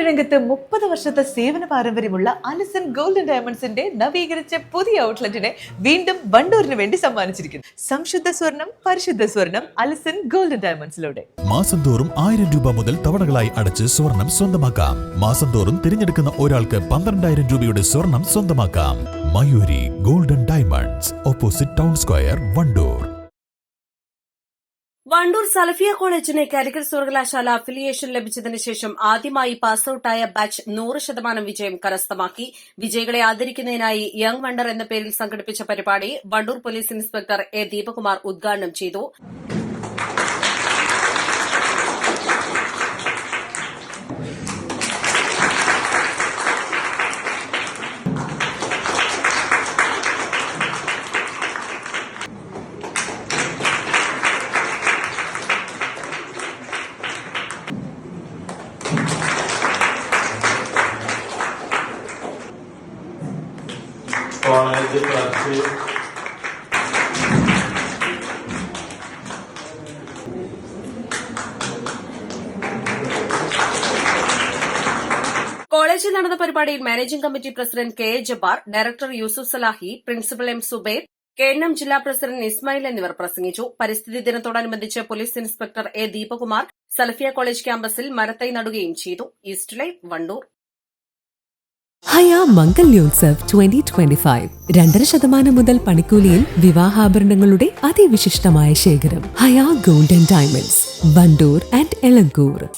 രംഗത്ത് 30 വർഷത്തെ സേവന പാരമ്പര്യമുള്ള അലിസൺ ഗോൾഡ് ആൻഡ് ഡയമണ്ട്സിന്റെ നവീകരിച്ച പുതിയ ഔട്ട്ലെറ്റിനെ വീണ്ടും വണ്ടൂരിന് വേണ്ടി സമ്മാനിച്ചിരിക്കുന്നു. സംശുദ്ധ സ്വർണം, പരിശുദ്ധ സ്വർണം, അലിസൺ ഗോൾഡ് ആൻഡ് ഡയമണ്ട്സിലൂടെ മാസം തോറും 1000 രൂപ മുതൽ തവണകളായി അടച്ച് സ്വർണം സ്വന്തമാക്കാം. മാസം തോറും തിരഞ്ഞെടുക്കുന്ന ഒരാൾക്ക് 12,000 രൂപയുടെ സ്വർണം സ്വന്തമാക്കാം. Mayuri gold and diamonds, opposite town square, Wandoor. Wandoor Salafiya കോളേജിന് കാലിക്കറ്റ് സർവകലാശാല അഫിലിയേഷൻ ലഭിച്ചതിന് ശേഷം ആദ്യമായി പാസ് ഔട്ടായ ബാച്ച് 100% വിജയം കരസ്ഥമാക്കി. വിജയികളെ ആദരിക്കുന്നതിനായി യങ് വണ്ടർ എന്ന പേരിൽ സംഘടിപ്പിച്ച പരിപാടി Wandoor police inspector A Deepakumar ഉദ്ഘാടനം ചെയ്തു. കോളേജ് ക്ലബ്സ് കോളേജിൽ നടന്ന പരിപാടിയിൽ managing committee president K A Jabbar, director Yusuf Salahi, principal M Subair, KNM ജില്ലാ പ്രസിഡന്റ് ഇസ്മായിൽ എന്നിവർ പ്രസംഗിച്ചു. പരിസ്ഥിതി ദിനത്തോടനുബന്ധിച്ച് police inspector A Deepakumar Salafiya college ക്യാമ്പസിൽ മരത്തൈ നടുകയും ചെയ്തു. East live, Wandoor. ഹയ മംഗല്യോത്സവ് 2025 2.5% മുതൽ പണിക്കൂലിയിൽ വിവാഹാഭരണങ്ങളുടെ അതിവിശിഷ്ടമായ ശേഖരം. Haya gold and diamonds, Wandoor and Elankur.